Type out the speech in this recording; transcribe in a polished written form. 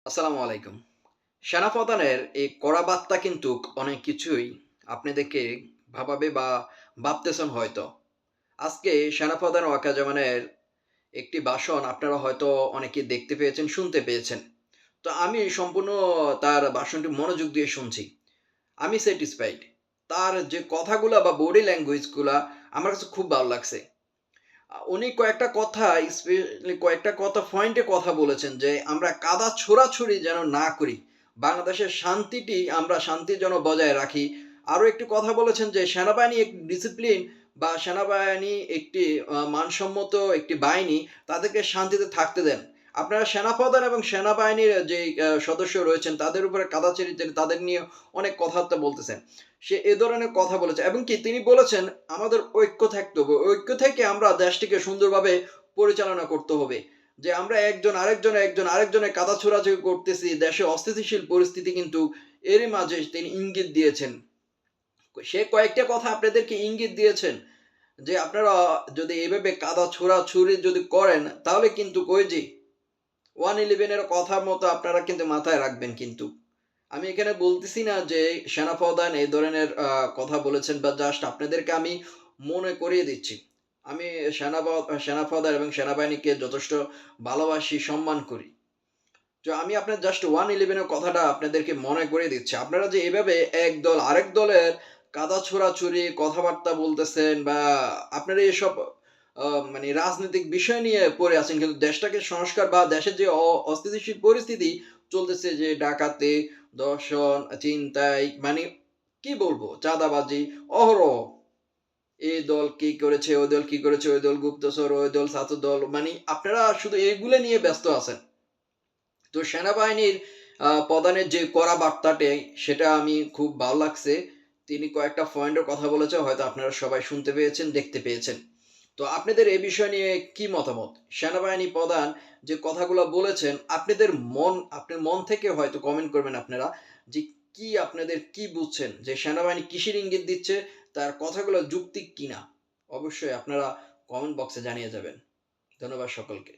আসসালামু আলাইকুম। সেনাপ্রধানের এই কড়া বার্তা কিন্তু অনেক কিছুই আপনাদেরকে ভাবাবে বা ভাবতেছেন হয়তো। আজকে সেনাপ্রধান ওয়াকাজামানের একটি ভাষণ আপনারা হয়তো অনেকেই দেখতে পেয়েছেন, শুনতে পেয়েছেন। তো আমি সম্পূর্ণ তার ভাষণটি মনোযোগ দিয়ে শুনছি। আমি স্যাটিসফাইড। তার যে কথাগুলা বা বডি ল্যাঙ্গুয়েজ গুলা আমার কাছে খুব ভালো লাগছে। উনি কয়েকটা কথা স্পেশালি কয়েকটা কথা পয়েন্টে কথা বলেছেন যে, আমরা কাদা ছোড়াছুড়ি যেন না করি। বাংলাদেশের শান্তি যেন বজায় রাখি। আরো একটি কথা বলেছেন যে, সেনাবাহিনী এক ডিসিপ্লিন বা সেনাবাহিনী একটি মানসম্মত একটি বাহিনী, তাদেরকে শান্তিতে থাকতে দেন। আপনারা সেনাপ্রধান এবং সেনাবাহিনীর যেই সদস্য রয়েছেন, তাদের উপরে কাদা ছেড়ে তাদের নিয়ে অনেক কথাবার্তা বলতেছেন। সে এ ধরনের কথা বলেছে এবং কি তিনি বলেছেন আমাদের ঐক্য থাকতে হবে। ঐক্য থেকে আমরা দেশটিকে সুন্দরভাবে পরিচালনা করতে হবে। যে আমরা একজন আরেকজনের কাদা ছোড়াছুড়ি করতেছি। দেশে অস্থিতিশীল পরিস্থিতি কিন্তু এরই মাঝে তিনি ইঙ্গিত দিয়েছেন। সে কয়েকটা কথা আপনাদেরকে ইঙ্গিত দিয়েছেন যে আপনারা যদি এভাবে কাদা ছোড়াছুড়ি যদি করেন তাহলে কিন্তু ওই যে 111 এর কথার মতো আপনারা কিন্তু মাথায় রাখবেন কিন্তু। আমি এখানে বলতেছি না যে সেনাপ্রধান এই ধরনের কথা বলেছেন বা জাস্ট আপনাদেরকে আমি মনে করিয়ে দিচ্ছি। আমি সেনাপ্রধান এবং সেনাবাহিনীকে যথেষ্ট ভালোবাসি, সম্মান করি। তো আমি আপনার জাস্ট 111 এর কথাটা আপনাদেরকে মনে করিয়ে দিচ্ছি। আপনারা যে এভাবে এক দল আরেক দলের কাদা ছোড়াছুড়ি কথাবার্তা বলতেছেন বা আপনারা এসব আ মানে রাজনৈতিক বিষয় নিয়ে পড়ে আছেন। কিন্তু দেশটাকে সংস্কার বা দেশের যে অস্থিতিশীল পরিস্থিতি চলতেছে যে ডাকাতি, ধর্ষণ, ছিনতাই মানে কি বলবো? চাঁদাবাজি অহরহ। এই দল কি করেছে, ওই দল কি করেছে, ওই দল গুপ্তচর, ওই দল ছাত্রদল। মানে আপনারা শুধু এগুলো নিয়ে ব্যস্ত আছেন। তো সেনাবাহিনীর প্রধানের যে কড়া বার্তাটি সেটা আমি খুব ভালো লাগছে। তিনি কয়েকটা পয়েন্টের কথা বলেছে হয়তো আপনারা সবাই শুনতে পেয়েছেন, দেখতে পেয়েছেন। তো আপনাদের এই বিষয় নিয়ে কি মতামত? সেনাবাহিনী প্রধান যে কথাগুলো বলেছেন আপনার মন থেকে হয়তো কমেন্ট করবেন আপনারা যে আপনাদের কি বুঝছেন যে সেনাবাহিনী কিসের ইঙ্গিত দিচ্ছে, তার কথাগুলো যৌক্তিক কিনা? অবশ্যই আপনারা কমেন্ট বক্সে জানিয়ে যাবেন। ধন্যবাদ সকলকে।